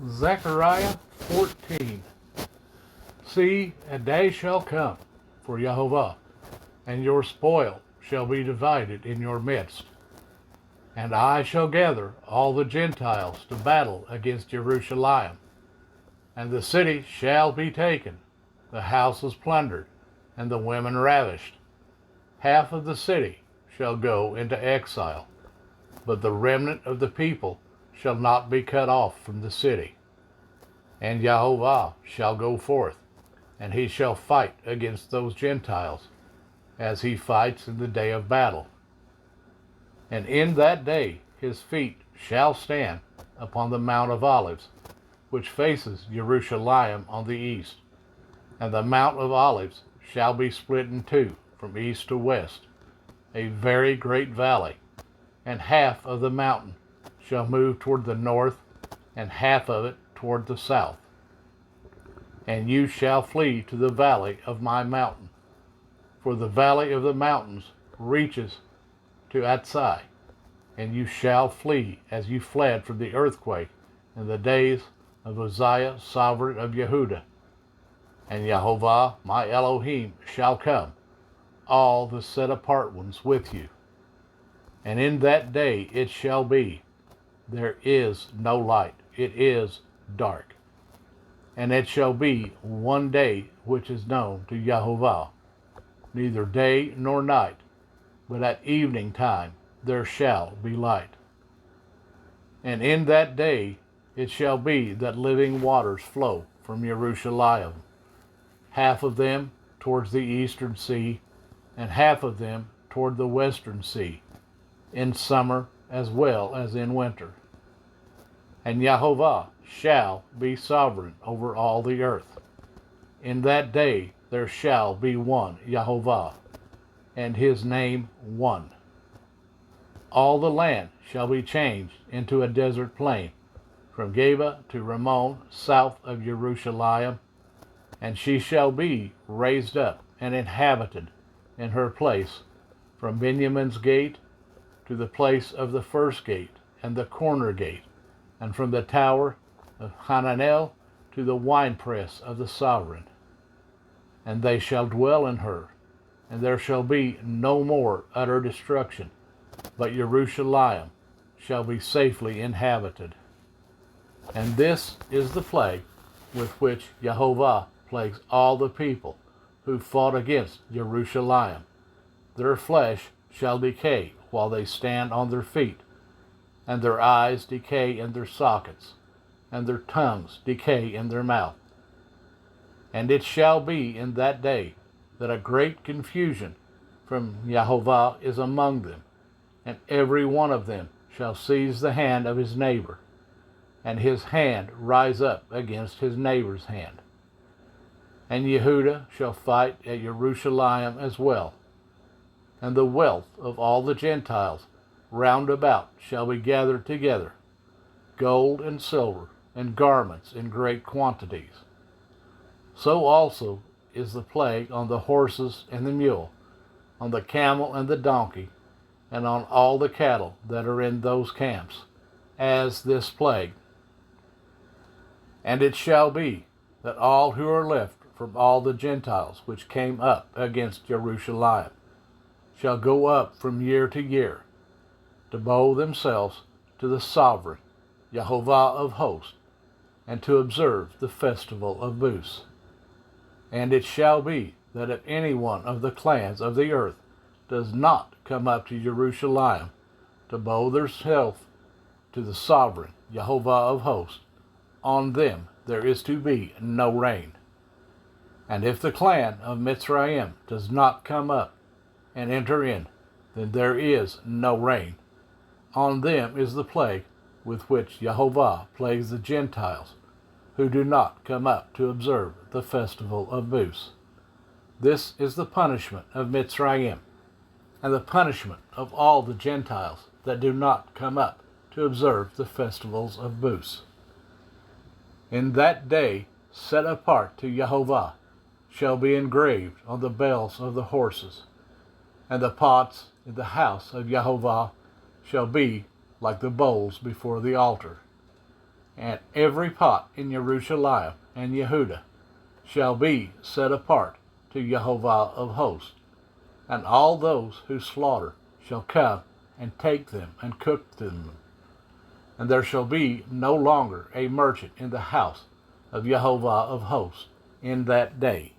Zechariah 14. See, a day shall come for Jehovah, and your spoil shall be divided in your midst. And I shall gather all the Gentiles to battle against Jerusalem, and the city shall be taken, the houses plundered, and the women ravished. Half of the city shall go into exile, but the remnant of the people shall not be cut off from the city. And Jehovah shall go forth, and he shall fight against those Gentiles, as he fights in the day of battle. And in that day his feet shall stand upon the Mount of Olives, which faces Jerusalem on the east. And the Mount of Olives shall be split in two from east to west, a very great valley, and half of the mountain shall move toward the north, and half of it toward the south. And you shall flee to the valley of my mountain, for the valley of the mountains reaches to Atsai, and you shall flee as you fled from the earthquake in the days of Uzziah, sovereign of Yehudah. And Jehovah, my Elohim, shall come, all the set apart ones with you. And in that day it shall be, there is no light, it is dark. And it shall be one day which is known to Jehovah, neither day nor night, but at evening time there shall be light. And in that day it shall be that living waters flow from Jerusalem, half of them towards the eastern sea, and half of them toward the western sea, in summer as well as in winter. And Jehovah shall be sovereign over all the earth. In that day there shall be one Jehovah, and his name one. All the land shall be changed into a desert plain, from Geba to Ramon, south of Jerusalem, and she shall be raised up and inhabited in her place, from Benjamin's gate to the place of the first gate and the corner gate, and from the tower of Hananel to the winepress of the sovereign. And they shall dwell in her, and there shall be no more utter destruction, but Jerusalem shall be safely inhabited. And this is the plague with which Jehovah plagues all the people who fought against Jerusalem. Their flesh shall decay while they stand on their feet, and their eyes decay in their sockets, and their tongues decay in their mouth. And it shall be in that day that a great confusion from Jehovah is among them, and every one of them shall seize the hand of his neighbor, and his hand rise up against his neighbor's hand. And Yehudah shall fight at Jerusalem as well, and the wealth of all the Gentiles round about shall be gathered together, gold and silver, and garments in great quantities. So also is the plague on the horses and the mule, on the camel and the donkey, and on all the cattle that are in those camps, as this plague. And it shall be that all who are left from all the Gentiles which came up against Jerusalem shall go up from year to year, to bow themselves to the sovereign Jehovah of hosts, and to observe the festival of booths. And it shall be that if any one of the clans of the earth does not come up to Jerusalem to bow themselves to the sovereign Jehovah of hosts, on them there is to be no rain. And if the clan of Mitzrayim does not come up and enter in, then there is no rain. On them is the plague with which Jehovah plagues the Gentiles, who do not come up to observe the festival of booths. This is the punishment of Mitzrayim, and the punishment of all the Gentiles that do not come up to observe the festivals of booths. In that day set apart to Jehovah shall be engraved on the bells of the horses, and the pots in the house of Jehovah shall be like the bowls before the altar. and every pot in Jerusalem and Yehudah shall be set apart to Jehovah of hosts, and all those who slaughter shall come and take them and cook them. And there shall be no longer a merchant in the house of Jehovah of hosts in that day.